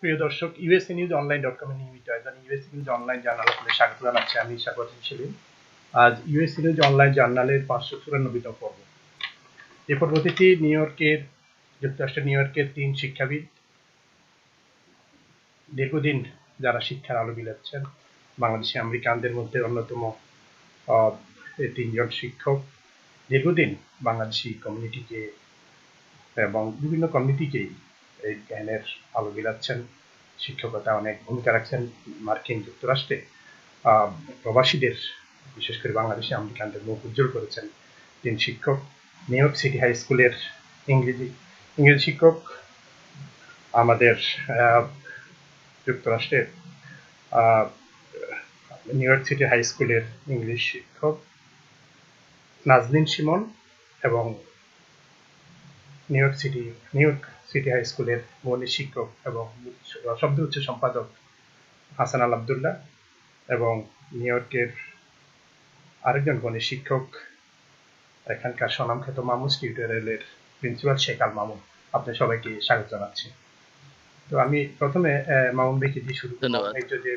প্রিয় দর্শক, USA news online .com এর নিয়মিত আয়োজন ইউএসএ নিউজ অনলাইন জার্নালে আপনাদের স্বাগত জানাচ্ছি। আমি স্বাগত ছিলেন। আজ ইউএসএ নিউজ অনলাইন জার্নালের 594তম পর্ব। এই পর্বটিতে যুক্তরাষ্ট্রের নিউ ইয়র্কের 3 শিক্ষাবিদ, দীর্ঘদিন যারা শিক্ষার আলো বিলাচ্ছেন, বাংলাদেশি আমেরিকানদের মধ্যে অন্যতম 3জন শিক্ষক, দীর্ঘদিন বাংলাদেশি কমিউনিটিকে এবং বিভিন্ন কমিউনিটিকেই এই জ্ঞানের আলো বিলাচ্ছেন, শিক্ষকতা অনেক ভূমিকা রাখছেন মার্কিন যুক্তরাষ্ট্রে। প্রবাসীদের, বিশেষ করে বাংলাদেশি আমেরিকানদের মুখ উজ্জ্বল করেছেন 3 শিক্ষক। নিউ ইয়র্ক সিটি হাই স্কুলের ইংরেজি শিক্ষক, আমাদের যুক্তরাষ্ট্রের নিউ ইয়র্ক সিটি হাই স্কুলের ইংলিশ শিক্ষক নাজনীন শিমন এবং নিউ ইয়র্ক সিটি হাই স্কুলের গণিত শিক্ষক এবং শব্দ উচ্চ সম্পাদক হাসান আল আবদুল্লাহ এবং নিউ ইয়র্কের আরেকজন গণিত শিক্ষক, এখানকার স্বনামখ্যাত মামুন টিউটোরিয়ালের প্রিন্সিপাল শেখ আল মামুন। আপনাদের সবাইকে স্বাগত জানাচ্ছি। তো আমি প্রথমে মামুন ভাইকে দিয়ে শুরু করব। যে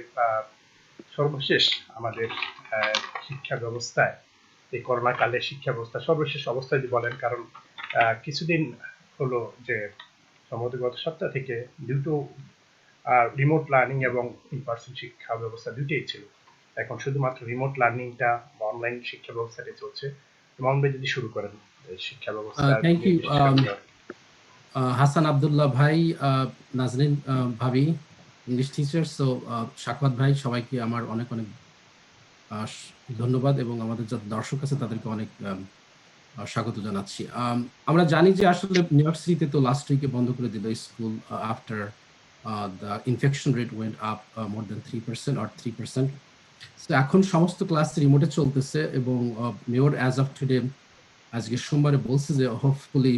সর্বশেষ আমাদের শিক্ষা ব্যবস্থায়, এই করোনা কালে শিক্ষা ব্যবস্থা সর্বশেষ অবস্থা যদি বলেন, কারণ কিছুদিন হলো যে সম্ভবত গত সপ্তাহ থেকে দুটো রিমোট লার্নিং এবং ইন পার্সন শিক্ষা ব্যবস্থা দুটোই ছিল। এখন শুধুমাত্র রিমোট লার্নিংটা বা অনলাইন শিক্ষা ব্যবস্থাটা চলছে। মামুন ভাই যদি শুরু করেন শিক্ষা ব্যবস্থা। থ্যাংক ইউ হাসান আব্দুল্লাহ ভাই, নাজনীন ভাবি, ইংলিশ টিচার। সো শাকওয়াত ভাই, সবাইকে আমার অনেক অনেক ধন্যবাদ এবং আমাদের যত দর্শক আছে তাদেরকে অনেক স্বাগত জানাচ্ছি। আমরা জানি যে আসলে নিউ ইয়র্ক সিটিতে তো লাস্ট উইকে বন্ধ করে দিল school after the infection rate went up more than 3% or 3%। তো এখন সমস্ত ক্লাস রিমোটে চলতেছে এবং মেয়র অ্যাজ অফ টুডে আজকে সোমবারে বলছে যে hopefully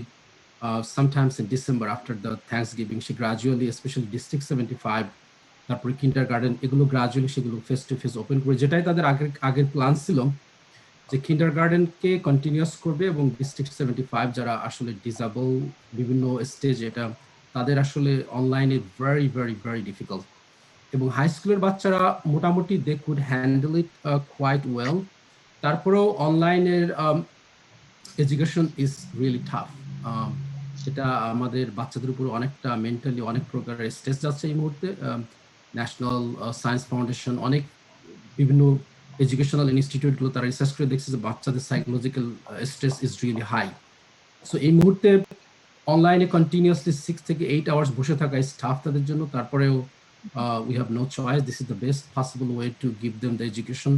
sometimes in December after the Thanksgiving she gradually, especially District 75, তারপরে কিন্ডারগার্টেন, এগুলো গ্রাজুয়ালি সেগুলো ফেস টু ফেস ওপেন করে, যেটাই তাদের আগের প্ল্যান ছিল যে কিন্ডারগার্টেনকে কন্টিনিউয়াস করবে এবং ডিস্ট্রিক্ট 75 যারা আসলে ডিসেবল বিভিন্ন স্টেজ, এটা তাদের আসলে অনলাইনে ভেরি ভেরি ভেরি ডিফিকাল্ট। এবং হাই স্কুলের বাচ্চারা মোটামুটি they could handle it quite well. তারপরেও অনলাইনের এডুকেশন ইজ রিয়েলি টাফ। এটা আমাদের বাচ্চাদের উপর অনেকটা মেন্টালি অনেক প্রকারের স্ট্রেস যাচ্ছে এই মুহূর্তে। ন্যাশনাল সায়েন্স ফাউন্ডেশন, অনেক বিভিন্ন এডুকেশনাল ইনস্টিটিউটগুলো তারা রিসার্চ করে দেখছে যে বাচ্চাদের psychological stress is really high. So এই মুহূর্তে অনলাইনে কন্টিনিউয়াসলি 6 থেকে 8 আওয়ার্স বসে থাকা স্টাফ তাদের জন্য। তারপরেও we have no choice. This is the best possible way to give them the education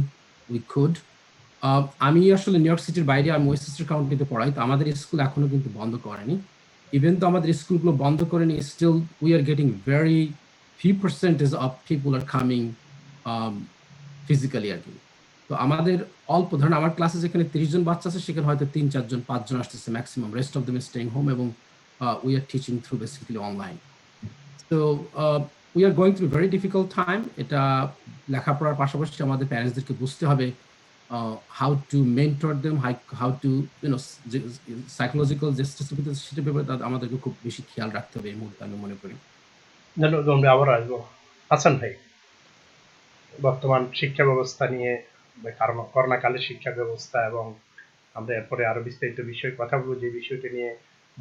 we could. আমি আসলে নিউ ইয়র্ক সিটির বাইরে, আমি ওয়েস্টচেস্টার কাউন্টিতে পড়াই, তো আমাদের স্কুল এখনো কিন্তু বন্ধ করেনি। ইভেন তো আমাদের স্কুলগুলো বন্ধ করেনি, still we are getting very few percentage of people are coming physically আর কি। তো আমাদের অল্প, ধরেন আমার ক্লাসে যেখানে 30 জন বাচ্চা আছে সেখানে হয়তো 3, 4 জন, 5 জন আসতেছে maximum. Rest of them is staying home এবং we are teaching through basically online. তো we are going through very difficult time. এটা লেখাপড়ার পাশাপাশি আমাদের প্যারেন্টসদেরকে বুঝতে হবে how to mentor them, how to psychological justice, সেটা ব্যাপারে আমাদেরকে খুব বেশি খেয়াল রাখতে হবে এই মুহূর্তে আমি মনে করি। আবার আসবো হাসান ভাই, বর্তমান শিক্ষা ব্যবস্থা নিয়ে, করোনাকালের শিক্ষা ব্যবস্থা, এবং আমরা এরপরে আরো বিস্তারিত বিষয়ে কথা বলবো যে বিষয়টি নিয়ে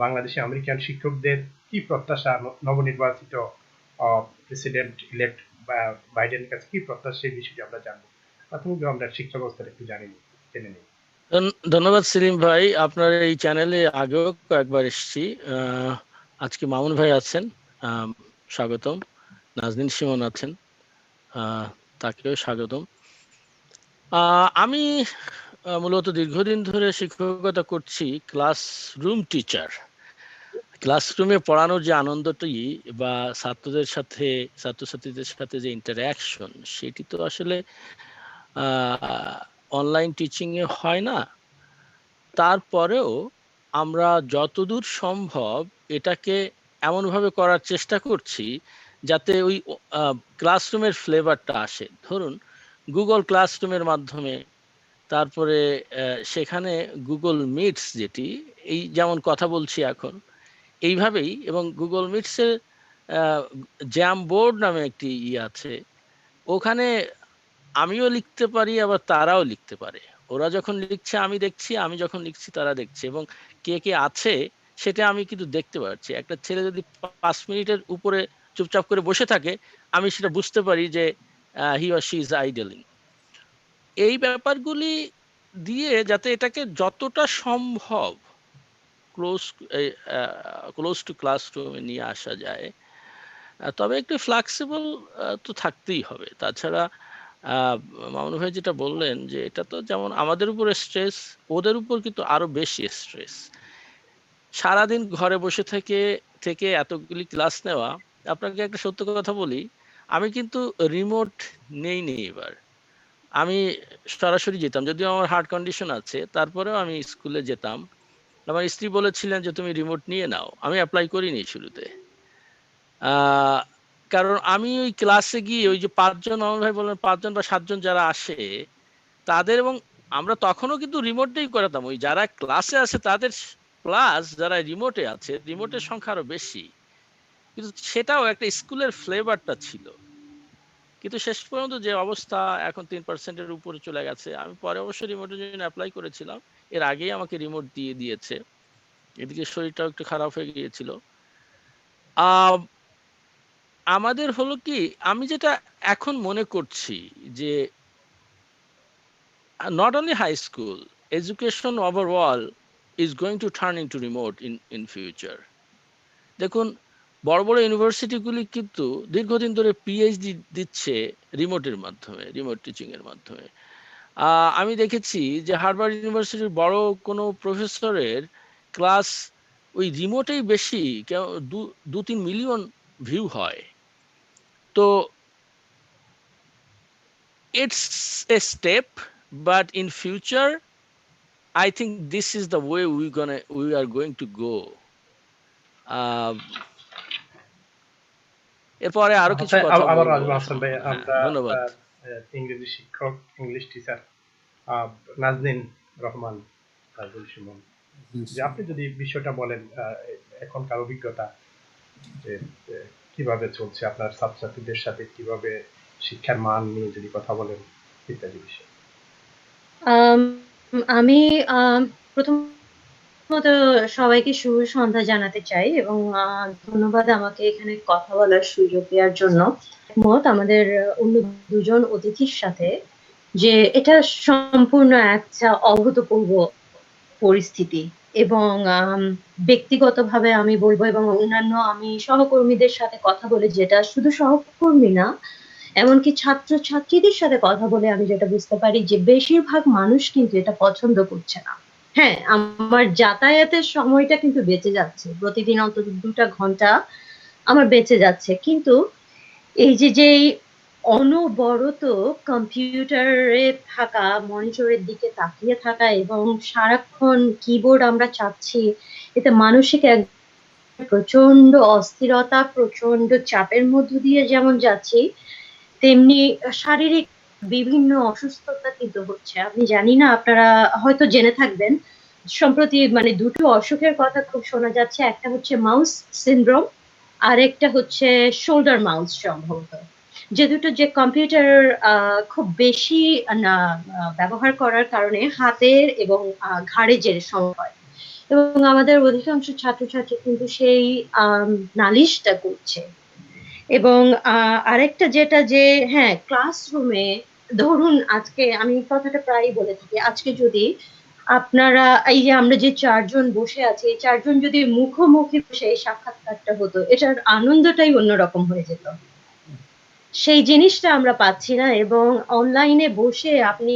বাংলাদেশি আমেরিকান শিক্ষকদের কি প্রত্যাশা, নবনির্বাচিত প্রেসিডেন্ট ইলেক্ট বাইডেনের কাছে কি প্রত্যাশা, সেই বিষয়টি আমরা জানবো। প্রাথমিকভাবে আমরা শিক্ষা ব্যবস্থাটা একটু জেনে নিই। ধন্যবাদ সেলিম ভাই, আপনার এই চ্যানেলে আগেও কয়েকবার এসেছি। আজকে মামুন ভাই আছেন, স্বাগতম। নাজনীন শিমন আছেন, তাকেও স্বাগতম। আমি মূলত দীর্ঘদিন ধরে শিক্ষকতা করছি, ক্লাসরুম টিচার। ক্লাসরুমে পড়ানোর যে আনন্দটি বা ছাত্রছাত্রীদের সাথে যে ইন্টারঅ্যাকশন, সেটি তো আসলে অনলাইন টিচিংয়ে হয় না। তারপরেও আমরা যতদূর সম্ভব এটাকে এমনভাবে করার চেষ্টা করছি যাতে ওই ক্লাসরুমের ফ্লেভারটা আসে। ধরুন গুগল ক্লাসরুমের মাধ্যমে, তারপরে সেখানে গুগল মিটস, যেটি এই যেমন কথা বলছি এখন এইভাবেই, এবং গুগল মিটসের জ্যাম বোর্ড নামে একটি আছে, ওখানে আমিও লিখতে পারি আবার তারাও লিখতে পারে। ওরা যখন লিখছে আমি দেখছি, আমি যখন লিখছি তারা দেখছে, এবং কে কে আছে সেটা আমি কিন্তু দেখতে পাচ্ছি। একটা ছেলে যদি 5 মিনিটের উপরে চুপচাপ করে বসে থাকে, আমি সেটা বুঝতে পারি যে হি অর শি ইজ আইডলিং। এই ব্যাপারগুলি দিয়ে যাতে এটাকে যতটা সম্ভব ক্লোজ ক্লোজ টু ক্লাসরুমে নিয়ে আসা যায়, তবে একটু ফ্লেক্সিবল তো থাকতেই হবে। তাছাড়া মামুন ভাই যেটা বললেন যে এটা তো যেমন আমাদের উপরে স্ট্রেস, ওদের উপর কিন্তু আরো বেশি স্ট্রেস। সারাদিন ঘরে বসে থেকে থেকে এতগুলি ক্লাস নেওয়া। আপনাকে একটা সত্য কথা বলি, আমি কিন্তু রিমোট নেইনি এবার। আমি সরাসরি যেতাম, যদিও আমার হার্ট কন্ডিশন আছে, তারপরেও আমি স্কুলে যেতাম। আমার স্ত্রী বলেছিলেন যে তুমি রিমোট নিয়ে নাও, আমি অ্যাপ্লাই করিনি শুরুতে। আহ, কারণ আমি ওই ক্লাসে গিয়ে ওই যে 5 জন, আমার ভাই বললেন 5 জন বা 7 জন যারা আসে তাদের, এবং আমরা তখনও কিন্তু রিমোটেই করাতাম। ওই যারা ক্লাসে আছে তাদের প্লাস যারা রিমোটে আছে, রিমোটের সংখ্যা আরো বেশি, কিন্তু সেটাও একটা স্কুলের ফ্লেভারটা ছিল। কিন্তু শেষ পর্যন্ত যে অবস্থা, এখন 3%-এর উপরে চলে গেছে। আমি পরে অবশ্যই রিমোটের জন্য অ্যাপ্লাই করেছিলাম, এর আগেই আমাকে রিমোট দিয়ে দিয়েছে। এদিকে শরীরটাও একটু খারাপ হয়ে গিয়েছিল। আহ আমাদের হলো কি, আমি যেটা এখন মনে করছি যে not only high school, education overall is going to turn into remote in future. দেখুন, বড় বড় ইউনিভার্সিটিগুলি কিন্তু দীর্ঘদিন ধরে পিএইচডি দিচ্ছে রিমোটের মাধ্যমে, রিমোট টিচিং এর মাধ্যমে। আমি দেখেছি যে হার্ভার্ড ইউনিভার্সিটির বড় কোনো প্রফেসরের ক্লাস ওই রিমোটেই বেশি, 2-3 মিলিয়ন ভিউ হয়। তো it's a step, but in future I think this is the way we are going to go. এরপরে আরো কিছু কথা আবার বলবো। আসবো হাসান ভাই। হ্যাঁ, আমরা ধন্যবাদ। ইংরেজি শিক্ষক, ইংলিশ টিচার নাজনীন রহমান, নাজনীন সুমন, যে আপনি যদি বিষয়টা বলেন, এখনকার অভিজ্ঞতা যে কিভাবে চলছে আপনার ছাত্রছাত্রীদের সাথে, কিভাবে শিক্ষার মান নিয়ে যদি কথা বলেন ইত্যাদি বিষয়। আমি প্রথমত সবাইকে শুভ সন্ধ্যা জানাতে চাই এবং ধন্যবাদ আমাকে এখানে কথা বলার সুযোগ দেওয়ার জন্য। মত আমাদের অন্য দুজন অতিথির সাথে যে এটা সম্পূর্ণ একটা অভূতপূর্ব পরিস্থিতি এবং ব্যক্তিগতভাবে আমি বলবো এবং অন্যান্য আমি সহকর্মীদের সাথে কথা বলে, যেটা শুধু সহকর্মী না এমনকি ছাত্রছাত্রীদের সাথে কথা বলে আমি যেটা বুঝতে পারি যে বেশিরভাগ মানুষ কিন্তু এটা পছন্দ করছে না। হ্যাঁ, আমার যাতায়াতের সময়টা কিন্তু বেঁচে যাচ্ছে, প্রতিদিন অন্তত 2টা ঘন্টা আমার বেঁচে যাচ্ছে, কিন্তু এই যে অনবরত কম্পিউটারে থাকা, মনিটরের দিকে তাকিয়ে থাকা এবং সারাক্ষণ কিবোর্ড আমরা চাপছি, এতে মানসিক এক প্রচন্ড অস্থিরতা, প্রচন্ড চাপের মধ্য দিয়ে যেমন যাচ্ছি, তেমনি শারীরিক বিভিন্ন অসুস্থতা কিন্তু হচ্ছে। আমি জানি না, আপনারা হয়তো জেনে থাকবেন, সম্প্রতি মানে 2টো অসুখের কথা খুব শোনা যাচ্ছে। একটা হচ্ছে মাউস সিনড্রোম, আর একটা হচ্ছে শোল্ডার মাউস সম্ভবত। যে দুটো যে কম্পিউটার খুব বেশি না ব্যবহার করার কারণে হাতের এবং ঘাড়ে যে সমস্যা হয়, এবং আমাদের অধিকাংশ ছাত্রছাত্রী কিন্তু সেই নালিশটা করছে। এবং আরেকটা যেটা যে হ্যাঁ, ক্লাসরুমে ধরুন আজকে আমি কথাটা প্রায়ই বলে থাকি, আজকে যদি আপনারা এই যে আমরা যে 4 জন বসে আছি, এই 4 জন যদি মুখোমুখি বসে এই সাক্ষাৎকারটা হতো, এটার আনন্দটাই অন্যরকম হয়ে যেত। সেই জিনিসটা আমরা পাচ্ছি না, এবং অনলাইনে বসে আপনি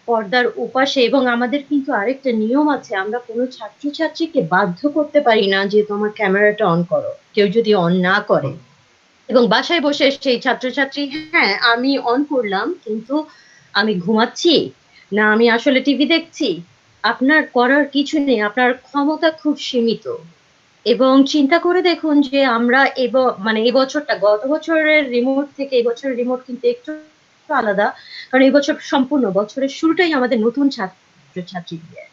পর্দার উপাসে, এবং আমাদের কিন্তু আরেকটা নিয়ম আছে, আমরা কোনো ছাত্রছাত্রীকে বাধ্য করতে পারি না যে তোমার ক্যামেরাটা অন করো, কেউ যদি অন না করে। এবং বাসায় বসে সেই ছাত্রছাত্রী, হ্যাঁ আমি অন করলাম কিন্তু আমি ঘুমাচ্ছি না আমি আসলে টিভি দেখছি, আপনার করার কিছু নেই, আপনার ক্ষমতা খুব সীমিত। এবং চিন্তা করে দেখুন যে আমরা মানে এই বছরটা গত বছরের রিমোট থেকে এই বছরের রিমোট কিন্তু একটু আলাদা, কারণ এই বছর সম্পূর্ণ বছরের শুরুটাই আমাদের নতুন ছাত্রছাত্রী দিয়ে।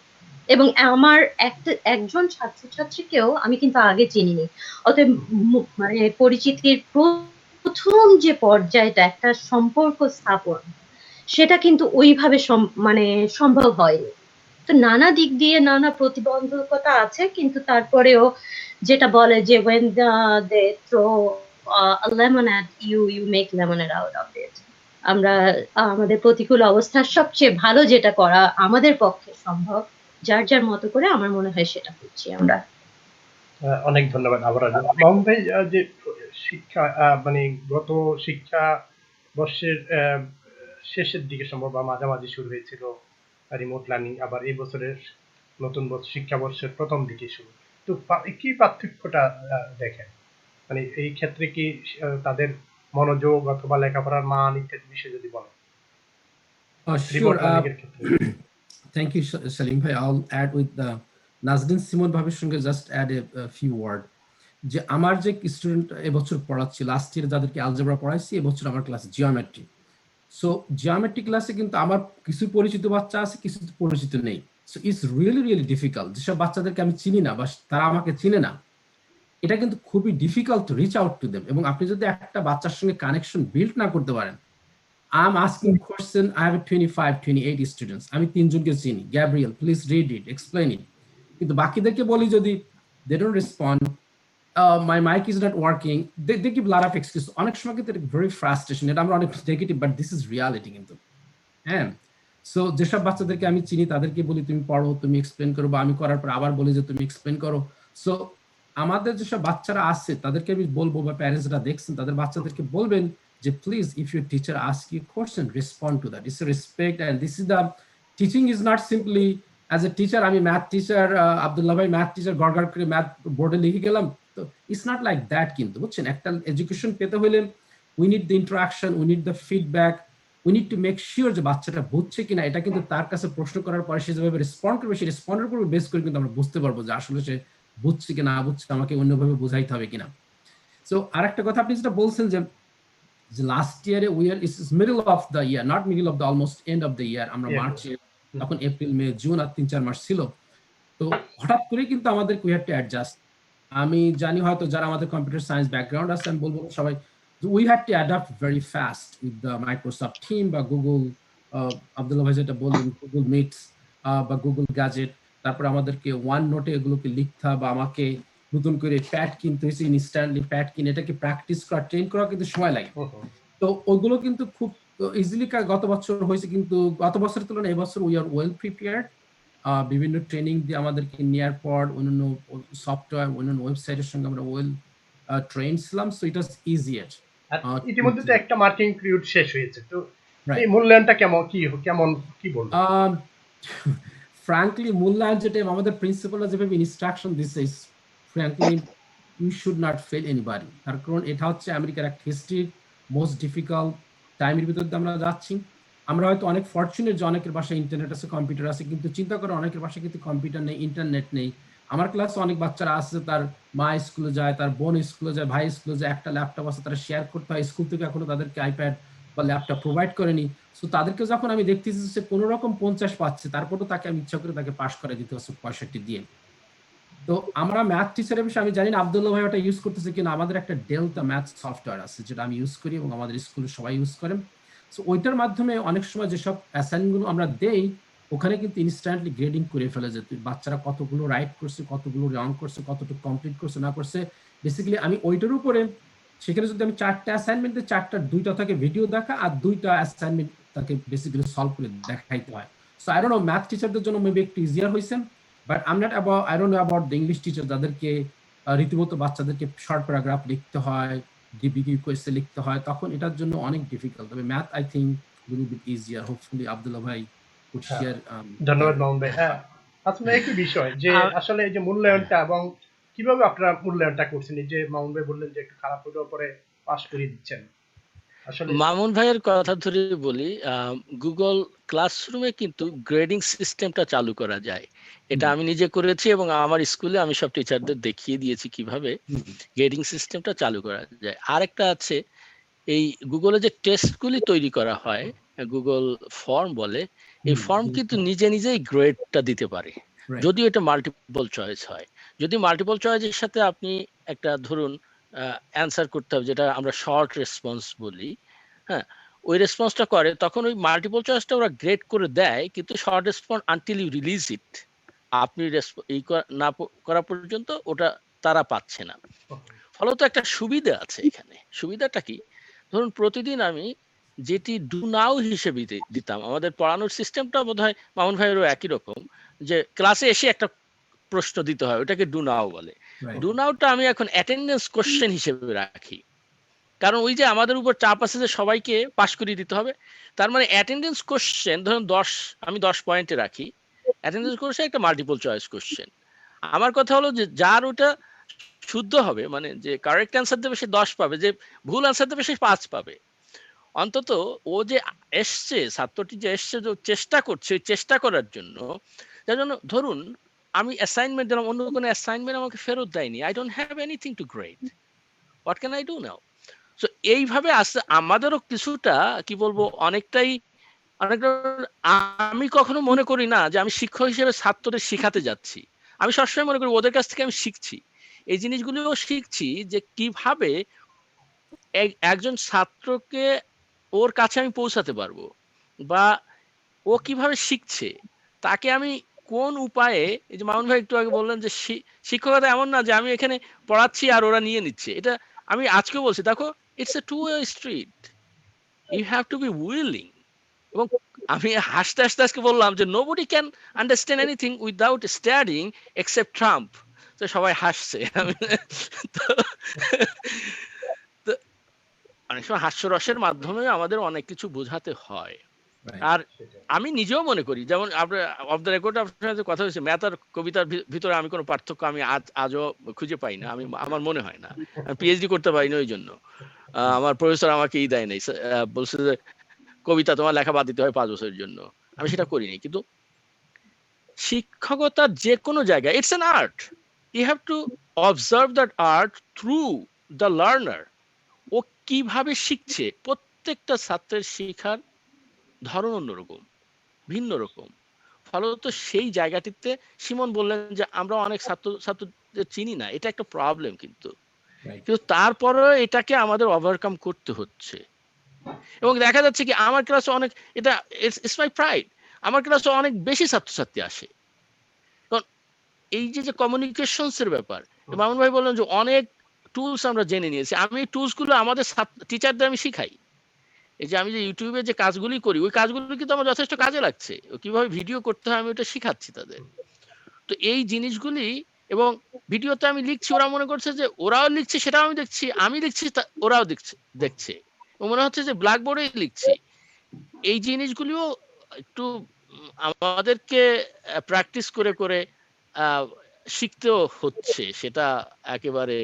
এবং আমার একজন ছাত্রছাত্রীকেও আমি কিন্তু আগে চিনিনি। অতএব মানে পরিচিতির প্রথম যে পর্যায়টা একটা সম্পর্ক স্থাপন, সেটা কিন্তু ওইভাবে মানে সম্ভব হয়নি। তো নানা দিক দিয়ে নানা প্রতিবন্ধকতা আছে, কিন্তু তারপরেও যেটা বলে যে when they throw a lemon at you, you make lemonade out of it. আমরা আমাদের প্রতিকূল অবস্থার সবচেয়ে ভালো যেটা করা আমাদের পক্ষে সম্ভব, যার যার মতো করে আমার মনে হয় সেটা করছি আমরা। অনেক ধন্যবাদ আবার মামুন ভাই। যে শিক্ষা মানে গত শিক্ষা বর্ষের শেষের দিকে সম্ভব বা মাঝামাঝি শুরু হয়েছিল রিমোট লার্নিং, আবার এই বছরের নতুন শিক্ষাবর্ষের প্রথম দিকে শুরু। তো কি পার্থক্যটা দেখেন, মানে এই ক্ষেত্রে কি তাদের মনোযোগ অথবা লেখাপড়ার মান ইত্যাদি বিষয়ে যদি বলেন রিমোট Sure. লার্নিং এর ক্ষেত্রে। Thank you, Salim bhai. I'll add with the Nazrin Simon ভাবির সঙ্গে just add a few word. যে আমার যে স্টুডেন্ট এবছর পড়াচ্ছি, লাস্ট ইয়ার যাদেরকে অ্যালজেব্রা পড়াইছি, এবছর আমার ক্লাস জিওমেট্রি। সো জিওমেট্রি ক্লাসে কিন্তু আমার কিছু পরিচিত বাচ্চা আছে, কিছু পরিচিত নেই। So it's really difficult. যেসব বাচ্চাদেরকে আমি চিনি না বা তারা আমাকে চিনে না, এটা কিন্তু খুবই difficult to reach out to them. এবং আপনি যদি একটা বাচ্চার সঙ্গে কানেকশন বিল্ড না করতে পারেন, I'm asking question. I have 25, 28 students. আমি তিনজনকে চিনি। Gabriel, please read it, explain it. কিন্তু বাকিদেরকে বলি যদি they don't respond, my mic is not working, they give a lot of excuse. অনেক সময় কিন্তু very frustration. এটা আমরা অনেক negative, but this is reality কিন্তু। হ্যাঁ, সো যেসব বাচ্চাদেরকে আমি চিনি তাদেরকে বলি তুমি পড়ো, তুমি এক্সপ্লেন করো, বা আমি করার পর আবার বলি যে তুমি এক্সপ্লেন করো। সো আমাদের যেসব বাচ্চারা আছে তাদেরকে আমি বলবো, বা প্যারেন্টসরা দেখছেন তাদের বাচ্চাদেরকে বলবেন যে please if your teacher ask you question, respond to that. It's a respect and this is the teaching is not simply as a teacher. আমি ম্যাথ টিচার, আব্দুল্লাহ ভাই ম্যাথ টিচার, গড়গড় করে ম্যাথ বোর্ডে লিখে গেলাম, তো ইটস নট লাইক দ্যাট কিন্তু, বুঝছেন? একটা এডুকেশন পেতে হলে we need the interaction, we need the feedback, we need to make sure যে বাচ্চাটা বুঝছে কিনা। এটা কিন্তু তার কাছে প্রশ্ন করার পরে সে যেভাবে রেসপন্ড করবে, সেই রেসপন্ডের উপর বেস করে কিন্তু আমরা বুঝতে পারবো যে আসলে সে বুঝছে কি না বুঝছে, আমাকে অন্যভাবে বোঝাইতে হবে কিনা। সো আরেকটা কথা আপনি যেটা বলছেন যে লাস্ট ইয়ারে we are is middle of the year, not middle of the almost end of the year. আমরা মার্চে, তখন এপ্রিল মে জুন আর 3-4 মাস ছিল। তো হঠাৎ করে কিন্তু আমাদের উই হ্যাড টু অ্যাডজাস্ট। আমি জানি হয়তো যারা আমাদের কম্পিউটার সায়েন্স ব্যাকগ্রাউন্ড আছে, আমি বলবো সবাই we had to adapt very fast with the Microsoft team বা গুগল, আব্দুল্লাহ ভাই যেটা বললেন, গুগল মিটস বা গুগল গ্যাজেট। তারপর আমাদেরকে ওয়ান নোটে এগুলোকে লিখতে, বা আমাকে নতুন করে প্যাড কিনতে হয়েছে, ইনস্ট্যান্টলি প্যাড কিনে এটাকে প্র্যাকটিস করা, ট্রেন করা কিন্তু সময় লাগে। তো ওইগুলো কিন্তু খুব ইজিলি গত বছর হয়েছে, কিন্তু গত বছরের তুলনায় এবছর উই আর ওয়েল প্রিপেয়ার্ড। বিভিন্ন ট্রেনিং দিয়ে আমাদেরকে নেওয়ার পর অন্যান্য সফটওয়্যার, অন্যান্য ওয়েবসাইটের সঙ্গে আমরা ওয়েল ট্রেন ছিলাম। So it was easier. ইতিমধ্যে তো একটা মার্কিং পিরিয়ড শেষ হয়েছে, তো এই মূল্যায়নটা কেমন কি বলবো? ফ্র্যাঙ্কলি মূল্যায়ন যেটা আমাদের প্রিন্সিপালরা যেভাবে ইনস্ট্রাকশন দিচ্ছে, frankly you should not fail anybody. তার কারণ এটা হচ্ছে আমেরিকার একটা হিস্ট্রির মোস্ট ডিফিকাল্ট টাইমের ভিতর দিয়ে আমরা যাচ্ছি। আমরা হয়তো অনেক ফরচুনেট যে অনেকের বাসায় ইন্টারনেট আছে, কম্পিউটার আছে, কিন্তু চিন্তা করো অনেকের বাসায় কিন্তু কম্পিউটার নেই, ইন্টারনেট নেই। আমার ক্লাসে অনেক বাচ্চারা আছে, তার মা স্কুলে যায়, তার বোন স্কুলে যায়, ভাই স্কুলে যায়, একটা ল্যাপটপ আছে, তারা শেয়ার করতে হয়। স্কুল থেকে এখনো তাদেরকে আইপ্যাড বা ল্যাপটপ প্রোভাইড করেনি। সো তাদেরকে যখন আমি দেখতেছি সে কোনো রকম 50 পাচ্ছে, তারপরও তাকে আমি ইচ্ছা করে তাকে পাস করে দিতে হচ্ছে 65 দিয়ে। তো আমরা ম্যাথ টিচারের বিষয়ে আমি জানি না আব্দুল্লাহ ভাই ওটা ইউজ করতেছে কিনা। আমাদের একটা ডেল্টা ম্যাথ সফটওয়্যার আছে যেটা আমি ইউজ করি এবং আমাদের স্কুলে সবাই ইউজ করেন। সো ওইটার মাধ্যমে অনেক সময় যেসব অ্যাসাইনমেন্টগুলো আমরা দেই, ওখানে কিন্তু ইনস্ট্যান্টলি গ্রেডিং করে ফেলে যে বাচ্চারা কতগুলো রাইট করছে, কতগুলো রং করছে, কতটুকু কমপ্লিট করছে না করছে। বেসিক্যালি আমি ওইটার উপরে, সেখানে যদি আমি 4টা অ্যাসাইনমেন্ট দিই, 4টার 2টা থাকে ভিডিও দেখা, আর 2টা অ্যাসাইনমেন্ট তাকে বেসিক্যালি সলভ করে দেখাইতে হয়। So I don't know, math টিচারদের জন্য মেবি একটু ইজিয়ার হয়েছে, but I don't know about the English teacher, যাদেরকে রীতিমতো বাচ্চাদেরকে শর্ট প্যারাগ্রাফ লিখতে হয়, ডিবিকিউ কোয়েশ্চে লিখতে হয়, তখন এটার জন্য অনেক ডিফিকাল্ট। তবে math I think will be easier. Hopefully Abdullah ভাই কুড শেয়ার। ধন্যবাদ মামুন ভাই। হ্যাঁ, আসলে একই বিষয় যে আসলে এই যে মূল্যায়নটা এবং কিভাবে আপনারা মূল্যায়নটা করছেন। এই যে মামুন ভাই বললেন যে একটু খারাপ হলেও পরে পাস করে দিচ্ছেন। মামুন ভাইয়ের কথা ধরে বলি, গুগল ক্লাসরুমে কিন্তু গ্রেডিং সিস্টেমটা চালু করা যায়। এটা আমি নিজে করেছি এবং আমার স্কুলে আমি সব টিচারদের দেখিয়ে দিয়েছি কিভাবে গ্রেডিং সিস্টেমটা চালু করা যায়। আরেকটা আছে, এই গুগলে যে টেস্টগুলি তৈরি করা হয়, গুগল ফর্ম বলে, এই ফর্ম কিন্তু নিজে নিজেই গ্রেডটা দিতে পারে। Right. যদিও এটা মাল্টিপল চয়েস হয়। যদি মাল্টিপল চয়েসের সাথে আপনি একটা ধরুন অ্যান্সার করতে হবে, যেটা আমরা শর্ট রেসপন্স বলি, হ্যাঁ, ওই রেসপন্সটা করে, তখন ওই মাল্টিপল চয়েসটা ওরা গ্রেড করে দেয়, কিন্তু short response until you release it, আপনি না করা পর্যন্ত ওটা তারা পাচ্ছে না। ফলত একটা সুবিধা আছে এখানে। সুবিধাটা কি? ধরুন প্রতিদিন আমি যেটি ডু নাও হিসেবে দিতাম, আমাদের পড়ানোর সিস্টেমটা বোধহয় মামুন ভাইয়েরও একই রকম, যে ক্লাসে এসে একটা প্রশ্ন দিতে হয়, ওটাকে ডু নাও বলে। Right. ডু নাওটা আমি এখন অ্যাটেন্ডেন্স কোশ্চেন হিসেবে রাখি, কারণ ওই যে আমাদের উপর চাপ আছে যে সবাইকে পাশ করিয়ে দিতে হবে। তার মানে অ্যাটেন্ডেন্স কোশ্চেন ধরুন 10, আমি 10 পয়েন্টে রাখি, অ্যাটেন্ডেন্স কোশ্চেন একটা মাল্টিপল চয়েস কোশ্চেন। আমার কথা হলো যে যার ওটা শুদ্ধ হবে, মানে যে কারেক্ট অ্যান্সার দেবে সে 10 পাবে, যে ভুল অ্যান্সার দেবে সে 5 পাবে। অন্তত ও যে এসছে, ছাত্রটি যে এসছে, যে চেষ্টা করছে, ওই চেষ্টা করার জন্য, যার জন্য ধরুন আমি অ্যাসাইনমেন্ট দিলাম, অন্য কোনো অ্যাসাইনমেন্ট আমাকে ফেরত দেয়নি, I don't have anything to grade, what can I do now? So এইভাবে আসতে আমাদেরও কিছুটা কি বলবো, অনেকটা আমি কখনো মনে করি না যে আমি শিক্ষক হিসেবে ছাত্রদের শিখাতে যাচ্ছি, আমি সবসময় মনে করি ওদের কাছ থেকে আমি শিখছি, এই জিনিসগুলোও শিখছি যে কিভাবে একজন ছাত্রকে ওর কাছে আমি পৌঁছাতে পারবো, বা ও কিভাবে শিখছে, তাকে আমি কোন উপায়ে, এই যে মামুন ভাই একটু আগে বললেন যে শিক্ষকতা এমন না যে আমি এখানে পড়াচ্ছি আর ওরা নিয়ে নিচ্ছে, এটা আমি আজকেও বলছি, দেখো it's a two way street, you have to be willing. এবং আমি হাসতে হাসতে আজকে বললাম যে nobody can understand anything without studying except Trump, তো সবাই হাসছে। তো তো অনেক সময় হাস্যরসের মাধ্যমে আমাদের অনেক কিছু বোঝাতে হয়। Right. আর আমি নিজেও মনে করি, যেমন আপনার অফ দ্য রেকর্ড আপনার সাথে কথা হয়েছে, ম্যাথ আর কবিতার ভিতরে আমি কোনো পার্থক্য আমি আজও খুঁজে পাই না, আমার মনে হয় না, আমি পিএইচডি করতে পারিনি ওই জন্য। আমার প্রফেসর আমাকে দেয় নাই, বলছে যে কবিতা তোমার লেখা বাদ দিতে হয় 5 বছরের জন্য, আমি সেটা করিনি। কিন্তু শিক্ষকতার যে কোনো জায়গায় it's an art, you have to observe that art through the learner. ও কিভাবে শিখছে, প্রত্যেকটা ছাত্রের শেখার ধরন অন্যরকম, ভিন্ন রকম। ফলত সেই জায়গাটিতে সিমন বললেন যে আমরা অনেক ছাত্রদের চিনি না, এটা একটা প্রবলেম, কিন্তু Right. তারপরেও এটাকে আমাদের ওভারকাম করতে হচ্ছে। এবং দেখা যাচ্ছে কি আমার ক্লাসে অনেক, এটা ইটস মাই প্রাইড, আমার ক্লাসে অনেক বেশি ছাত্রছাত্রী আসে, কারণ এই যে কমিউনিকেশনস এর ব্যাপার, মামুন ভাই বললেন যে অনেক টুলস আমরা জেনে নিয়েছি, আমি এই টুলস গুলো আমাদের টিচারদের আমি শিখাই। এই যে আমি যে ইউটিউবে যে কাজগুলি করি, ওই কাজগুলো কিন্তু আমার যথেষ্ট কাজে লাগছে, কিভাবে ভিডিও করতে হয় আমি ওটা শিখাচ্ছি তাদের। তো এই জিনিসগুলি, এবং ভিডিওতে আমি লিখছি, ওরা মনে করছে যে ওরাও লিখছে, সেটাও আমি দেখছি, আমি লিখছি ওরাও দেখছে, মনে হচ্ছে যে ব্ল্যাকবোর্ডে লিখছি। এই জিনিসগুলিও একটু আমাদেরকে প্র্যাকটিস করে করে শিখতেও হচ্ছে, সেটা একেবারে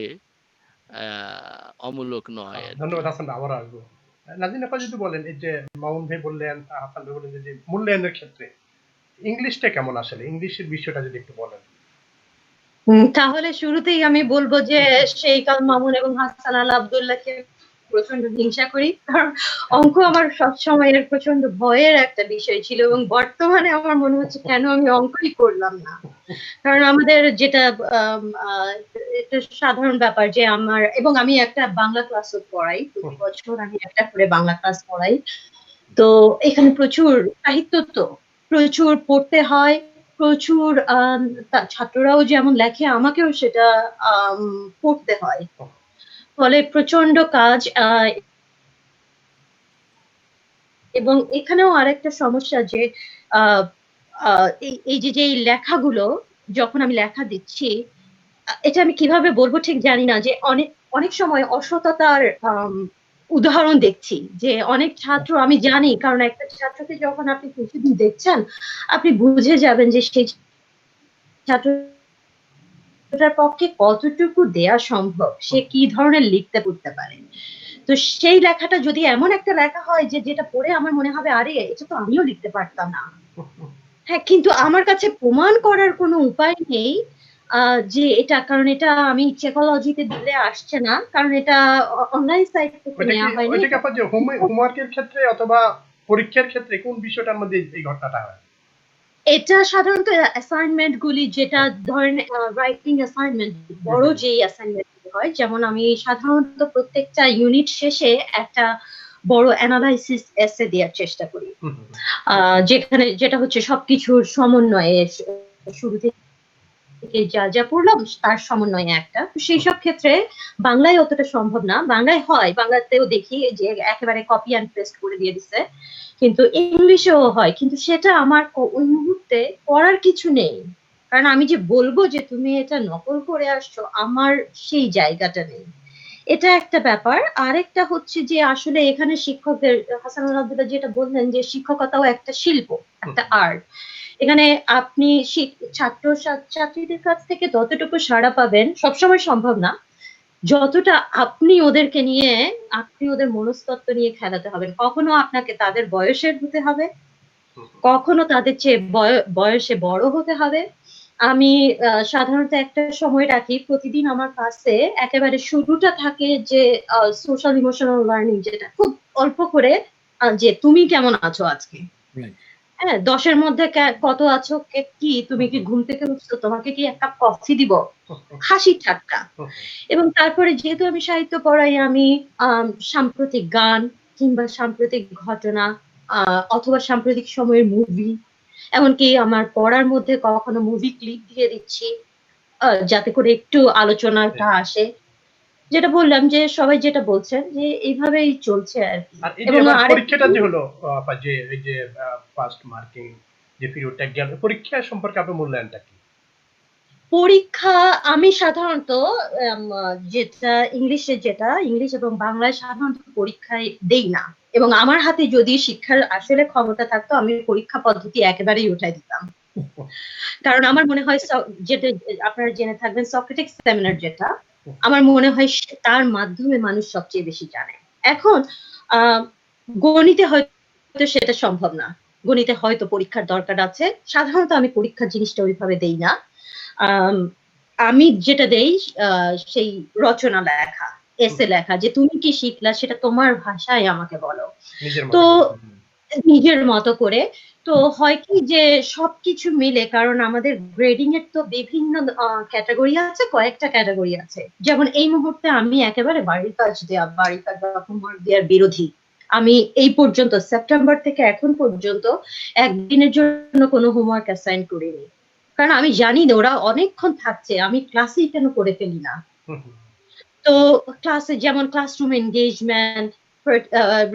অমূলক নয় আর কি। ধন্যবাদ হাসান, আবার আসবো। নাজিন আপা যদি বলেন, এই যে মামুন ভাই বললেন, হাসান ভাই বললেন যে মূল্যায়নের ক্ষেত্রে ইংলিশটা কেমন, আসলে ইংলিশের বিষয়টা যদি একটু বলেন। তাহলে শুরুতেই আমি বলবো যে শেখ আল মামুন এবং হাসান আল আব্দুল্লাহকে প্রচন্ড হিংসা করি, কারণ অঙ্ক আমার সবসময়ের প্রচন্ড ভয়ের একটা বিষয় ছিল, এবং বর্তমানে আমার মনে হচ্ছে কেন আমি অঙ্কই করলাম না। কারণ আমাদের যেটা একটা সাধারণ ব্যাপার যে আমার, এবং আমি একটা বাংলা ক্লাসও পড়াই, প্রতি বছর আমি একটা করে বাংলা ক্লাস পড়াই। তো এখানে প্রচুর সাহিত্য, তো প্রচুর পড়তে হয়, প্রচুর ছাত্ররাও যেমন লেখে আমাকেও সেটা পড়তে হয়, ফলে প্রচন্ড কাজ। এবং এখানেও আরেকটা সমস্যা যে এই যে লেখাগুলো যখন আমি লেখা দিচ্ছি, এটা আমি কিভাবে বলবো ঠিক জানি না, যে অনেক সময় অসততার উদাহরণ দেখছি, যে অনেক ছাত্র, আমি জানি, কারণ একটা ছাত্রকে যখন আপনি কিছুদিন দেখছেন আপনি বুঝে যাবেন যে সেই ছাত্রটার পক্ষে কতটুকু দেয়া সম্ভব, সে কি ধরনের লিখতে পড়তে পারে। তো সেই লেখাটা যদি এমন একটা লেখা হয় যে যেটা পড়ে আমার মনে হবে আরে এটা তো আমিও লিখতে পারতাম না, হ্যাঁ, কিন্তু আমার কাছে প্রমাণ করার কোনো উপায় নেই যে এটা, কারণ এটা আমি সাইকোলজিতে দিলে আসছে না, কারণ এটা অনলাইন সাইট থেকে নেওয়া হয়নি। ওইটা কি আপা যে হোমওয়ার্কের ক্ষেত্রে অথবা পরীক্ষার ক্ষেত্রে কোন বিষয়টার মধ্যে এই ঘটনাটা হয়? এটা সাধারণত অ্যাসাইনমেন্ট গুলি, যেটা ধরেন রাইটিং অ্যাসাইনমেন্ট, বড় যে অ্যাসাইনমেন্ট হয়, যেমন আমি সাধারণত প্রত্যেকটা ইউনিট শেষে একটা বড় অ্যানালাইসিস এসে দেওয়ার চেষ্টা করি, যেখানে যেটা হচ্ছে সবকিছুর সমন্বয়ে শুরু থেকে যা যা পড়লাম তার সমন্বয়ে একটা। তো সেই সব ক্ষেত্রে বাংলায় অতটা সম্ভব না। বাংলায় হয়, বাংলাতেও দেখি যে একেবারে কপি অ্যান্ড পেস্ট করে দিয়ে দিচ্ছে, কিন্তু ইংলিশেও হয়, কিন্তু সেটা আমার ওই মুহূর্তে করার কিছু নেই, কারণ আমি যে বলবো যে তুমি এটা নকল করে আসছো, আমার সেই জায়গাটা নেই। এটা একটা ব্যাপার। আরেকটা হচ্ছে যে আসলে এখানে শিক্ষকদের, হাসানুল আব্দুল্লাহ যেটা বললেন যে শিক্ষকতাও একটা শিল্প, একটা আর্ট। এখানে আপনি ছাত্রীদের কাছ থেকে ততটুকু সাড়া পাবেন, সবসময় সম্ভব না, যতটা আপনি ওদেরকে নিয়ে, আপনি ওদের মনস্তত্ত্ব নিয়ে খেলাতে হবেন। কখনো আপনাকে তাদের বয়সের হতে হবে, কখনো তাদের চেয়ে বয়সে বড় হতে হবে। আমি সাধারণত একটা সময় রাখি, প্রতিদিন আমার ক্লাসে একেবারে শুরুটা থাকে যে সোশ্যাল ইমোশনাল লার্নিং, যেটা খুব অল্প করে, যে তুমি কেমন আছো আজকে, হ্যাঁ 10-এর মধ্যে কত আছো, কি তুমি কি ঘুম থেকে উঠছো, তোমাকে কি এক কাপ কফি দিব, হাসি ঠাট্টা। এবং তারপরে যেহেতু আমি সাহিত্য পড়াই, আমি সাম্প্রতিক গান কিংবা সাম্প্রতিক ঘটনা অথবা সাম্প্রতিক সময়ের মুভি, এমনকি আমার পড়ার মধ্যে কখনো মুভি ক্লিপ দিয়ে দিচ্ছি, যাতে করে একটু আলোচনাটা আসে। যেটা বললাম যে সবাই যেটা বলছেন যে এইভাবেই চলছে আর কি। আর এই যে পরীক্ষাটা যে হলো, যে এই যে ফার্স্ট মার্কিং যে পিরিয়ডটা গেল, পরীক্ষা সম্পর্কে আপনার মূল্যায়নটা কি? পরীক্ষা আমি সাধারণত যেটা ইংলিশ এবং বাংলায় সাধারণত পরীক্ষায় দেই না, এবং আমার হাতে যদি শিক্ষার আসলে ক্ষমতা থাকতো, আমি পরীক্ষা পদ্ধতি একেবারেই উঠাই দিতাম। কারণ আমার মনে হয়, যেটা আপনারা জেনে থাকবেন, সক্রেটিক সেমিনার, যেটা আমার মনে হয় তার মাধ্যমে মানুষ সবচেয়ে বেশি জানে। এখন গণিতে হয়তো সেটা সম্ভব না, গণিতে হয়তো পরীক্ষার দরকার আছে। সাধারণত আমি পরীক্ষার জিনিসটা ওইভাবে দেই না। আমি যেটা দেই সেই রচনা লেখা, এসে লেখা, যে তুমি কি শিখলা সেটা তোমার ভাষায় আমাকে বলো। তো নিজের মতো করে। তো হয় কি যে সবকিছু মিলে, কারণ আমাদের গ্রেডিং এর তো বিভিন্ন ক্যাটাগরি আছে, কয়েকটা ক্যাটাগরি আছে। যেমন এই মুহূর্তে আমি একেবারে বাড়ির কাজ বা হোমওয়ার্ক দেওয়ার বিরোধী। আমি এই পর্যন্ত সেপ্টেম্বর থেকে এখন পর্যন্ত একদিনের জন্য কোনো হোমওয়ার্ক অ্যাসাইন করিনি, কারণ আমি জানি না ওরা অনেকক্ষণ থাকছে, আমি ক্লাসেই কেন করে ফেলি না। তো ক্লাসে যেমন classroom engagement,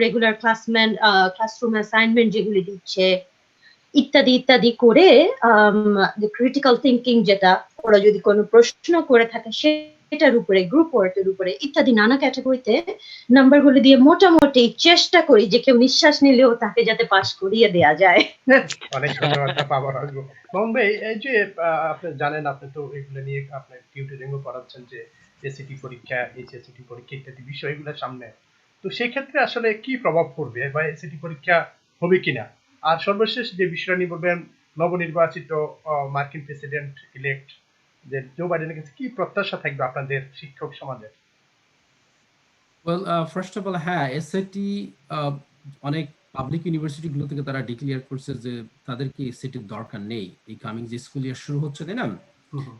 regular classroom assignment যেগুলি দিচ্ছে, ইত্যাদি ইত্যাদি করে, ক্রিটিক্যাল থিঙ্কিং, যেটা ওরা যদি কোনো প্রশ্ন করে থাকে সেটার উপরে, গ্রুপ ওয়ার্কের উপরে, ইত্যাদি নানা ক্যাটাগরিতে নাম্বারগুলো দিয়ে মোটামুটি চেষ্টা করি যে কেউ নিঃশ্বাস নিলেও তাকে যাতে পাস করিয়ে দেয়া যায়। অনেক কথাবার্তা পাবার আসবো। মোহন ভাই, এই যে আপনি জানেন, আপনি তো এগুলো নিয়ে আপনি টিউটরিংও করাচ্ছেন, যে এসএটি পরীক্ষা, এইচএসসি পরীক্ষা ইত্যাদি বিষয়গুলো সামনে, তো সেই ক্ষেত্রে আসলে কি প্রভাব পড়বে, বা এসএটি পরীক্ষা হবে কিনা? আর সর্বশেষ যে বিষয়টা নিয়ে বলবেন, নবনির্বাচিত মার্কিন প্রেসিডেন্ট ইলেক্ট যে জো বাইডেনের কাছে কি প্রত্যাশা থাকবে আপনাদের শিক্ষক সমাজের? ওয়েল, ফার্স্ট অফ অল, হ্যাঁ, এসএটি অনেক পাবলিক ইউনিভার্সিটি গুলো থেকে তারা ডিক্লেয়ার করছে যে তাদেরকে এসএটির দরকার নেই। এই কামিং যে স্কুল ইয়ার শুরু হচ্ছে, তাই না,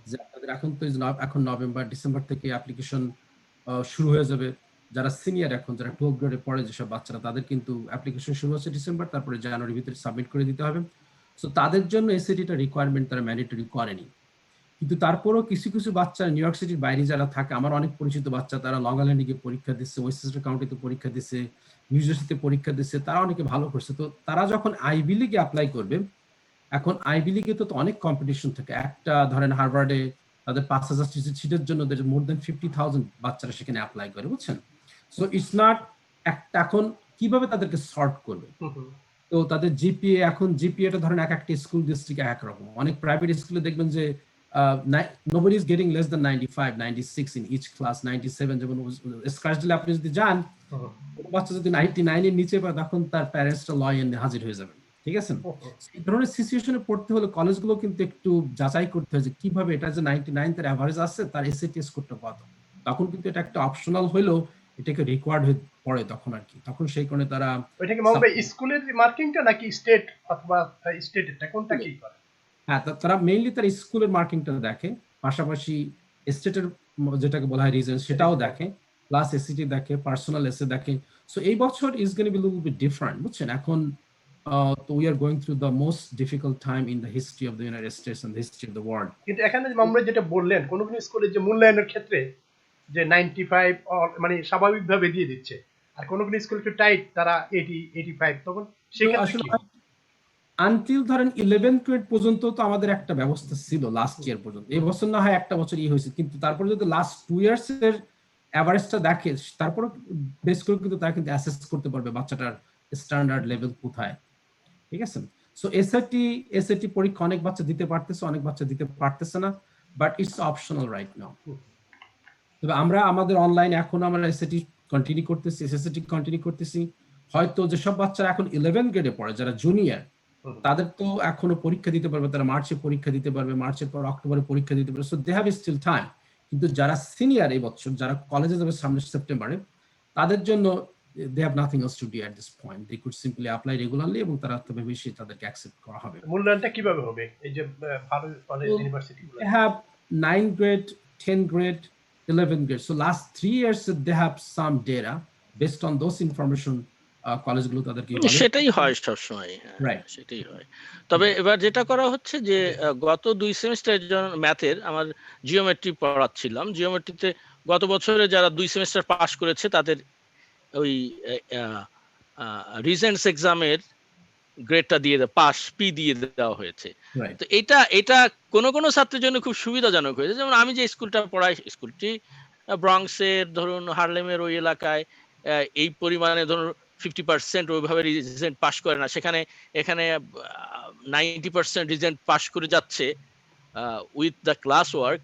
যে আপনাদের এখন তো এখন নভেম্বর ডিসেম্বর থেকে অ্যাপ্লিকেশন শুরু হয়ে যাবে। যারা সিনিয়র, এখন যারা 12 গ্রেডে পড়ে যেসব বাচ্চারা, তাদের কিন্তু অ্যাপ্লিকেশন শুরু হচ্ছে ডিসেম্বর, তারপরে জানুয়ারির ভিতরে সাবমিট করে দিতে হবে। সো তাদের জন্য এসএটিটা রিকোয়ারমেন্ট তারা ম্যান্ডেটরি করেনি। কিন্তু তারপরও কিছু কিছু বাচ্চা নিউ ইয়র্ক সিটির বাইরে যারা থাকে, আমার অনেক পরিচিত বাচ্চা, তারা লং আইল্যান্ডে গিয়ে পরীক্ষা দিচ্ছে, ওয়েস্টার্ন কাউন্টিতে পরীক্ষা দিচ্ছে, নিউজার্সিতে পরীক্ষা দিচ্ছে, তারা অনেকে ভালো করছে। তো তারা যখন আইভি লিগে অ্যাপ্লাই করবে, এখন আইভি লিগে তো অনেক কম্পিটিশন থাকে। একটা ধরেন হার্ভার্ডে তাদের 5,000 সিটের জন্য মোর দেন 50,000 বাচ্চারা সেখানে অ্যাপ্লাই করে, বুঝছেন? সো ইটস নট একটা, এখন কিভাবে তাদেরকে সর্ট করবে? তো তাদের জিপিএ, এখন জিপিএটা ধরেন এক একটা স্কুল ডিস্ট্রিক্ট এক রকম। অনেক প্রাইভেট স্কুলে দেখবেন যে nobody is getting less than 95, 96 in each class, 97। যেমন স্কার্সডেলে আপনি যদি যান, বাচ্চা যদি 99 এর নিচে পায়, তখন তার প্যারেন্টসটা ল এনে হাজির হয়ে যাবে, ঠিক আছে? এই ধরনের সিচুয়েশনে পড়তে হলে কলেজগুলো কিন্তু একটু যাচাই করতে হয় যে কিভাবে এটা যে 99 তার অ্যাভারেজ আছে, তার এসএটি স্কোরটা কত। তখন কিন্তু এটা একটা অপশনাল হইলেও এটাকে রিকোয়ার্ড হয়ে পড়ে তখন আর কি। তখন সেই কারণে তারা ওইটা কি মোহন ভাই স্কুলের মার্কিংটা নাকি স্টেট অথবা স্টেটেরটা, কোনটা কি করে? হ্যাঁ, তারা মেইনলি তারা স্কুলের মার্কিংটা দেখে, পাশাপাশি স্টেটের যেটাকে বলা হয় রিজন সেটাও দেখে, প্লাস এসিটি দেখে, পার্সোনাল এসে দেখে। সো এই বছর is going to be little bit different, বুঝছেন? এখন তো we are going through the most difficult time in the history of the United States and the history of the world. কিন্তু এখানে মামুন ভাই যেটা বললেন, কোন কোন স্কুলে যে মূল্যায়নের ক্ষেত্রে যে 95 মানে স্বাভাবিকভাবে দিয়ে দিচ্ছে, আর কোন কোন স্কুল একটু টাইট, তারা 80 85, তখন সেক্ষেত্রে আসলে কি? আনটিল ধরেন 11th গ্রেড পর্যন্ত তো আমাদের একটা ব্যবস্থা ছিল লাস্ট ইয়ার পর্যন্ত। এই বছর না হয় একটা বছর হয়েছে, কিন্তু তারপরে যদি লাস্ট 2 ইয়ার্স এর অ্যাভারেজটা দেখে, তারপরে বেস করে কিন্তু তারা কিন্তু অ্যাসেস করতে পারবে বাচ্চাটার স্ট্যান্ডার্ড লেভেল কোথায়, ঠিক আছে? সো এসএটি পরীক্ষা অনেক বাচ্চা দিতে পারতেছে, অনেক বাচ্চা দিতে পারতেছে না, but it's optional right now. তবে আমরা আমাদের অনলাইন এখন আমরা এসএটি কন্টিনিউ করতেছি, এসএসটি কন্টিনিউ করতেছি। হয়তো যেসব বাচ্চারা এখন 11 গ্রেডে পড়ে, যারা জুনিয়র, তাদের তো এখনো পরীক্ষা দিতে পারবে, তারা মার্চে পরীক্ষা দিতে পারবে, মার্চের পর অক্টোবরে পরীক্ষা দিতে পারবে, so they have still time. কিন্তু যারা সিনিয়র এই বছর, যারা কলেজে যাবে সামনে সেপ্টেম্বরে, তাদের জন্য they have nothing else to do at this point. They could simply apply regularly, এবং তারা তবে বেশি তাদেরকে অ্যাকসেপ্ট করা হবে। মূল্যায়নটা কিভাবে হবে এই যে ভালো college ইউনিভার্সিটিগুলো? They have 9 grade, 10 grade, 11 grade. So last 3 years they have some data based on those information. কলেজগুলো তাদেরকে সেটাই হয় সবসময়, রাইট, সেটাই হয়। তবে এবার যেটা করা হচ্ছে যে গত 2 সেমিস্টার ম্যাথের আমার জিওমেট্রি পড়াচ্ছিলাম, জিওমেট্রিতে গত বছরে যারা 2 সেমিস্টার পাস করেছে তাদের ওই রিজেন্টস এক্সামের গ্রেডটা দিয়ে পাস পি দিয়ে দেওয়া হয়েছে। তো এটা কোন কোন ছাত্রের জন্য খুব সুবিধাজনক হয়েছে। যেমন আমি যে স্কুলটা পড়াই, স্কুলটি ব্রঙ্কসের ধরুন হার্লেমের ওই এলাকায় এই পরিমাণে ধরুন 50% ওইভাবে রিজেন্ট পাস করে না, সেখানে এখানে 90% রিজেন্ট পাস করে যাচ্ছে with the class work.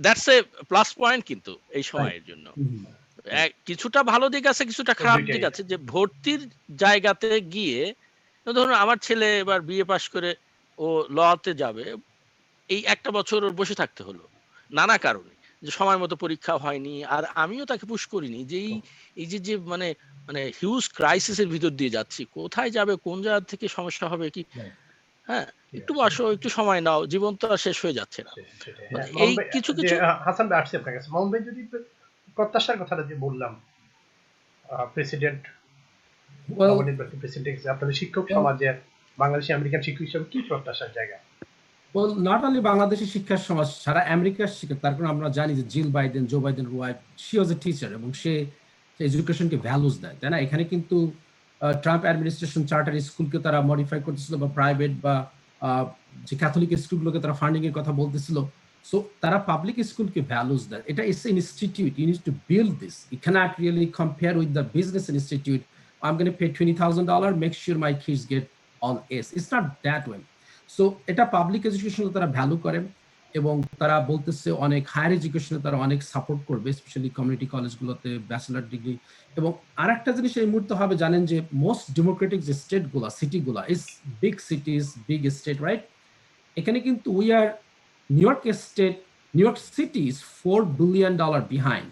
That's a plus point কিন্তু এই সময়ের জন্য। কিছুটা ভালো দিক আছে, কিছুটা খারাপ দিক আছে। যে ভর্তির জায়গাতে গিয়ে ধরুন আমার ছেলে এবার বিএ পাস করে ও লতে যাবে, এই একটা বছর ওর বসে থাকতে হলো নানা কারণে, যে সময় মতো পরীক্ষা হয়নি, আর আমিও তাকে পুশ করিনি যে এই যে মানে মানে হিউজ ক্রাইসিসের ভিতর দিয়ে যাচ্ছি, কোথায় যাবে, কোন জায়গা থেকে সমস্যা হবে কি, হ্যাঁ একটু বসো, একটু সময় নাও, জীবন তো আর শেষ হয়ে যাচ্ছে না। এই কিছু কিছু হাসান ভাই আসছে আপনার কাছে। মামুন ভাই, যদি প্রত্যাশার কথাটা যে বললাম, প্রেসিডেন্ট প্রেসিডেন্ট আপনাদের শিক্ষক সমাজের, বাংলাদেশি আমেরিকান শিক্ষক হিসেবে কি প্রত্যাশার জায়গা? Well, not only বাংলাদেশি শিক্ষা সমাজ, সারা আমেরিকার শিক্ষা। তার কারণ আমরা জানি যে Jill Biden, Joe Biden wife, she was a teacher, এবং সে এডুকেশনকে ভ্যালুস দেয়, তাই না? এখানে কিন্তু ট্রাম্প অ্যাডমিনিস্ট্রেশন চার্টার স্কুলকে তারা মডিফাই করতেছিল, বা প্রাইভেট বা যে ক্যাথলিক স্কুলগুলোকে তারা ফান্ডিং এর কথা বলতেছিল। সো তারা পাবলিক স্কুলকে ভ্যালুস দেয়। এটা it's an institute, you need to build this. You can't really compare with the business institute. I am gonna pay $20,000, make sure my kids get all A's. It's not that way. So এটা public এডুকেশনে তারা value করে, এবং তারা বলতেছে অনেক higher এডুকেশনে তারা অনেক সাপোর্ট করবে, স্পেশালি কমিউনিটি কলেজগুলোতে ব্যাচেলার ডিগ্রি। এবং আর একটা জিনিস এই মুহূর্তে হবে, জানেন যে মোস্ট ডেমোক্রেটিক যে স্টেটগুলো, সিটিগুলো, is big cities, big state, right? এখানে কিন্তু we are New York city is $4 billion behind,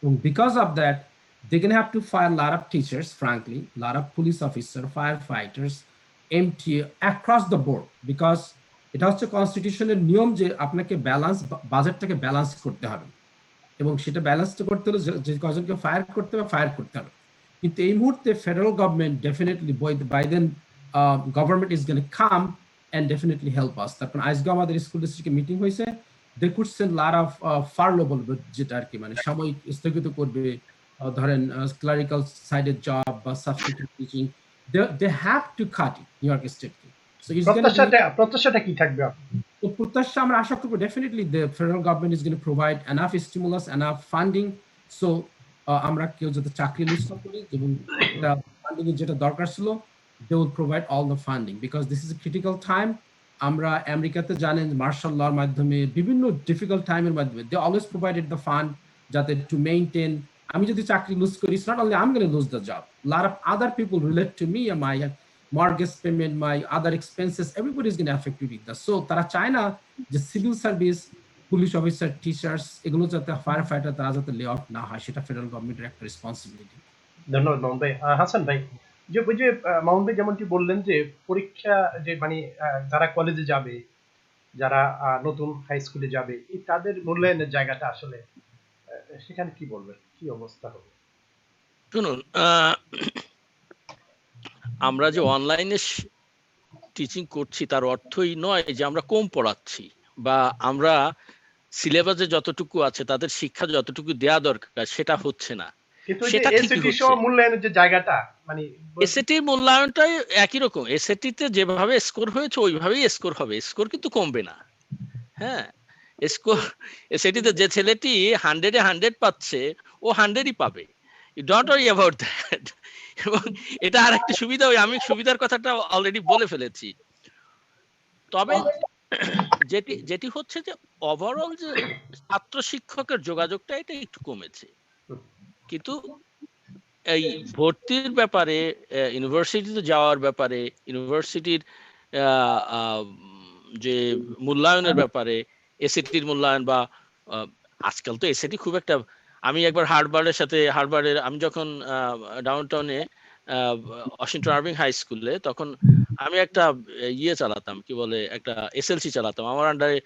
এবং because of that they can have to fire lot of teachers, frankly, lot of police officer, firefighters, MTA across the board, because এটা হচ্ছে কনস্টিটিউশনের নিয়ম যে আপনাকে বাজেটটাকে balance করতে হবে, এবং সেটা ব্যালেন্স করতে হলে যে কজনকে ফায়ার করতে হবে। কিন্তু এই মুহূর্তে federal government definitely, Biden government is gonna come and definitely help us. তারপর আজকে আমাদের স্কুল ডিস্ট্রিক্টে মিটিং হয়েছে, they could send lot of furlough বলবে, যেটা আর কি মানে সাময়িক স্থগিত করবে, ধরেন ক্লারিক্যাল সাইডের জব বা substitute teaching, they have to cut it, New York State. So it's going to be, প্রত্যাশাটা কি থাকবে? তো প্রত্যাশা আমরা আশা করব definitely the federal government is going to provide enough stimulus, enough funding, so আমরা কেউ যাতে চাকরি লুজ না করি, এবং এটা ফান্ডিং এর যেটা দরকার ছিল, they will provide all the funding, because this is a critical time. আমরা আমেরিকাতে জানেন মার্শাল লর মাধ্যমে বিভিন্ন ডিফিকাল্ট টাইমের মাধ্যমে they always provided the fund যাতে to maintain. আমি যদি চাকরি লুজ করি, it's not only I'm going to lose the job, a lot of other people relate to me, and my mortgage payment, my other expenses, everybody is going to affect with that. So তারা চায় না যে civil service, police officer, teachers, এগুলো যাতে, fire fighter, তারা যাতে লে of না হয়, সেটা ফেডারেল গভর্নমেন্টের একটা রেসপন্সিবিলিটি। ধন্যবাদ মামুন ভাই। হাসান ভাই, যে ওই যে মামুন ভাই যেমনটি বললেন যে পরীক্ষা যে মানে যারা কলেজে যাবে, যারা নতুন হাই স্কুলে যাবে, এই তাদের মূল্যায়নের জায়গাটা আসলে সেখানে কি বলবেন, কি অবস্থা হবে? শুনুন, আমরা যে অনলাইনে টিচিং করছি তার অর্থই নয় যে আমরা কম পড়াচ্ছি, বা আমরা সিলেবাসে যতটুকু আছে তাদের শিক্ষা যতটুকু দেয়া দরকার সেটা হচ্ছে না। কিন্তু ওই যে সেটা ঠিকই এসএটি সহ হচ্ছে। মূল্যায়নের যে জায়গাটা মানে এসএটির মূল্যায়নটাই একই রকম। এসএটিতে যেভাবে স্কোর হয়েছে ওইভাবেই স্কোর হবে, স্কোর কিন্তু কমবে না। হ্যাঁ, স্কোর এসএটিতে যে ছেলেটি 100-এ 100 পাচ্ছে ও 100ই পাবে। You don't worry about that. এবং এটা আর একটা সুবিধা, আমি সুবিধার কথাটা অলরেডি বলে ফেলেছি। তবে যেটি যেটি হচ্ছে যে ওভারঅল যে ছাত্র শিক্ষকের যোগাযোগটা এটা একটু কমেছে, কিন্তু এই ভর্তির ব্যাপারে, ইউনিভার্সিটিতে যাওয়ার ব্যাপারে, ইউনিভার্সিটির যে মূল্যায়নের ব্যাপারে, এসএটির মূল্যায়ন বা আজকাল তো এসএটি খুব একটা, আমি একবার হার্ভার্ডের আমি যখন ডাউনটাউনে ওয়াশিংটন আরভিং হাই স্কুলে, তখন আমি একটা ইয়ে চালাতাম, কি বলে, একটা এসএলসি চালাতাম। আমার আন্ডারে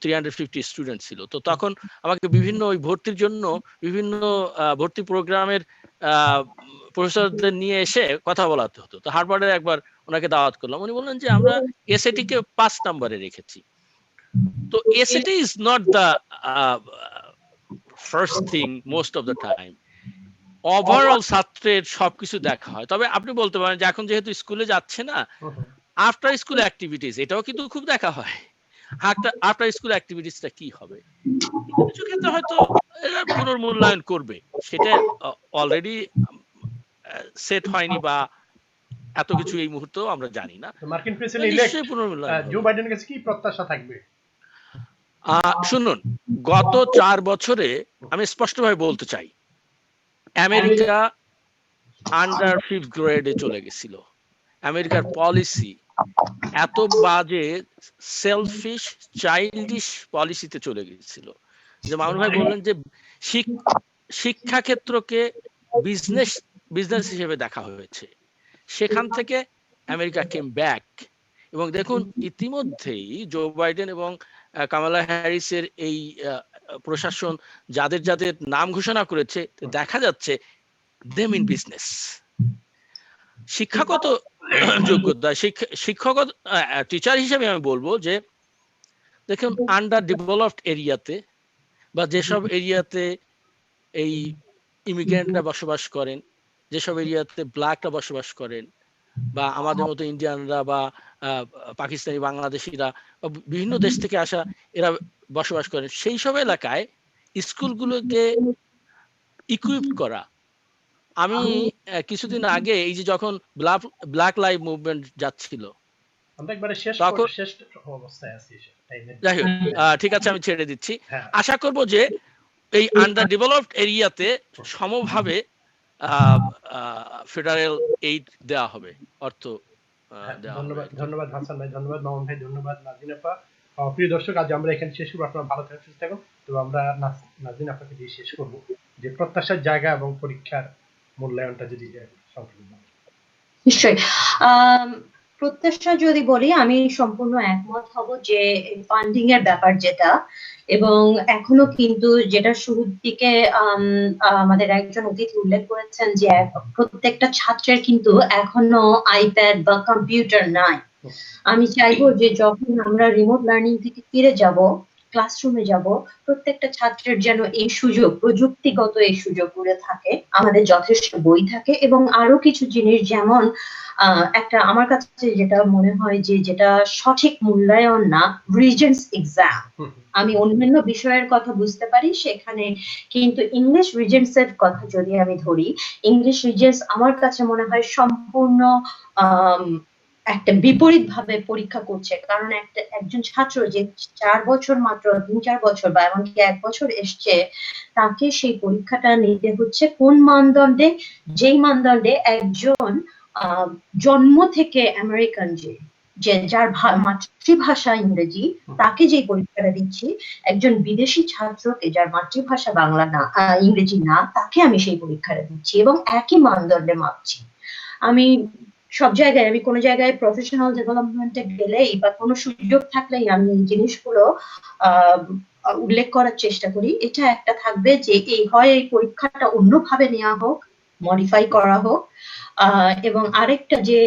350 স্টুডেন্ট ছিল। তো তখন আমাকে বিভিন্ন ওই ভর্তির জন্য বিভিন্ন ভর্তি প্রোগ্রামের প্রফেসরদের নিয়ে এসে কথা বলাতে হতো। তো হার্ভার্ডের একবার ওনাকে দাওয়াত করলাম, উনি বললেন যে আমরা এসএটি কে 5 নম্বরে রেখেছি। তো SAT is not the first thing most of the time. Overall ছাত্রের সবকিছু দেখা হয়। তবে আপনি বলতে পারেন যে এখন যেহেতু স্কুলে যাচ্ছে না, আফটার স্কুল অ্যাক্টিভিটিস এটাও কিন্তু খুব দেখা হয়। আফটার স্কুল অ্যাক্টিভিটিসটা কি হবে, কিছু ক্ষেত্রে হয়তো এরা পুনর্মূল্যায়ন করবে, সেটা অলরেডি সেট হয়নি বা এত কিছু এই মুহূর্তেও আমরা জানি না। মার্কিন প্রেসিডেন্ট ইলেক্ট জো বাইডেনের কাছে কি প্রত্যাশা থাকবে? শুনুন, গত 4 বছরে আমি স্পষ্টভাবে বলতে চাই, আমেরিকা আন্ডার 5th গ্রেডে চলে গেছিল। আমেরিকার পলিসি এত বাজে, সেলফিশ, চাইল্ডিশ পলিসিতে চলে গেছিল যে মামুন ভাই বললেন যে শিক্ষা ক্ষেত্রকে বিজনেস হিসেবে দেখা হয়েছে। সেখান থেকে আমেরিকা কেম ব্যাক। এবং দেখুন, ইতিমধ্যেই জো বাইডেন এবং কামালা হ্যারিসের এই প্রশাসন যাদের যাদের নাম ঘোষণা করেছে, দেখা যাচ্ছে দেম ইন বিজনেস। শিক্ষাগত যোগ্যতা, শিক্ষকতা, টিচার হিসেবে আমি বলবো যে দেখুন, আন্ডার ডেভেলপড এরিয়াতে বা যেসব এরিয়াতে এই ইমিগ্রেন্টরা বসবাস করেন, যেসব এরিয়াতে ব্ল্যাকরা বসবাস করেন, বা আমাদের মতো ইন্ডিয়ানরা বা পাকিস্তানি, বাংলাদেশিরা বা বিভিন্ন দেশ থেকে আসা এরা বসবাস করেন, সেই সব এলাকায় স্কুলগুলোকে ইকুইপ করা। আমি কিছুদিন আগে এই যে যখন ব্ল্যাক লাইভ মুভমেন্ট যাচ্ছিল, যাই হোক, ঠিক আছে, আমি ছেড়ে দিচ্ছি। আশা করব যে এই আন্ডার ডেভেলপড এরিয়াতে সমভাবে ফেডারেল এইড দেওয়া হবে, অর্থ দেওয়া হবে। ধন্যবাদ হাসান ভাই, ধন্যবাদ মামুন ভাই, ধন্যবাদ নাজনীন আপা। প্রিয় দর্শক, আজ আমরা এখানে শেষ করবো। আপনারা ভালো থাকুন, সুস্থ থাকুন। তো আমরা নাজনীন আপাকে দিয়ে শেষ করবো যে প্রত্যাশার জায়গা এবং পরীক্ষার মূল্যায়নটা যদি সংক্ষেপে। নিশ্চয়ই, প্রত্যাশা যদি বলি, আমি সম্পূর্ণ একমত হব যে ফান্ডিং এর ব্যাপার যেটা, এবং এখনো কিন্তু যেটা শুরুর দিকে আমাদের একজন অতিথি উল্লেখ করেছেন যে প্রত্যেকটা ছাত্রের কিন্তু এখনো আইপ্যাড বা কম্পিউটার নাই। আমি চাইবো যে যখন আমরা রিমোট লার্নিং থেকে ফিরে যাব, ক্লাসরুমে যাব, প্রত্যেকটা ছাত্রের যেন এই সুযোগ, প্রযুক্তিগত এই সুযোগগুলো থাকে, আমাদের যথেষ্ট বই থাকে, এবং আরো কিছু জিনিস, যেমন একটা আমার কাছে যেটা মনে হয় যে যেটা সঠিক মূল্যায়ন না, রিজেন্টস এক্সাম। আমি অন্যান্য বিষয়ের কথা বুঝতে পারি, সেখানে কিন্তু ইংলিশ রিজেন্টস এর কথা যদি আমি ধরি, ইংলিশ রিজেন্টস আমার কাছে মনে হয় সম্পূর্ণ একটা বিপরীত ভাবে পরীক্ষা করছে। কারণ একজন ছাত্র যে 4 বছর, মাত্র 3-4 বছর বা এমনকি 1 বছর এসছে, তাকে সেই পরীক্ষাটা নিতে হচ্ছে কোন মানদণ্ডে? যেই মানদণ্ডে একজন জন্ম থেকে আমেরিকান যে যার মাতৃভাষা ইংরেজি, তাকে যে পরীক্ষাটা দিচ্ছি, একজন বিদেশি ছাত্রকে যার মাতৃভাষা বাংলা না, ইংরেজি না, তাকে আমি সেই পরীক্ষাটা দিচ্ছি এবং একই মানদণ্ডে মাপছি। আমি সব জায়গায়, আমি কোনো জায়গায় প্রফেশনাল ডেভেলপমেন্টে গেলেই বা কোনো সুযোগ থাকলেই আমি এই জিনিসগুলো আহ, উল্লেখ করার চেষ্টা করি। এটা একটা থাকবে যে এই পরীক্ষাটা অন্যভাবে নেওয়া হোক, মডিফাই করা হোক, এবং আরেকটা যে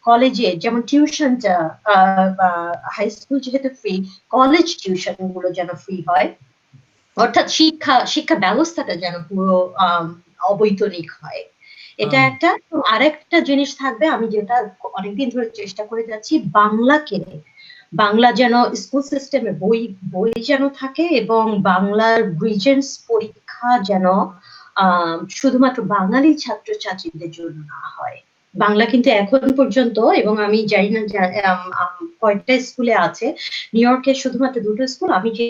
কলেজে যেমন টিউশনটা বা হাই স্কুল যেহেতু ফ্রি, কলেজ টিউশন গুলো যেন ফ্রি হয়, অর্থাৎ শিক্ষা ব্যবস্থাটা যেন পুরো অবৈতনিক হয়। এটা একটা। আরেকটা জিনিস থাকবে, আমি যেটা অনেকদিন ধরে চেষ্টা করে যাচ্ছি, বাংলা যেন স্কুল সিস্টেমে বই যেন থাকে, এবং বাংলার রিজেন্টস পরীক্ষা যেন শুধুমাত্র বাঙালি ছাত্রছাত্রীদের জন্য না হয়। বাংলা কিন্তু এখন পর্যন্ত, এবং আমি জানি না কয়েকটা স্কুলে আছে, নিউ ইয়র্কে শুধুমাত্র 2টো স্কুল, আমি যে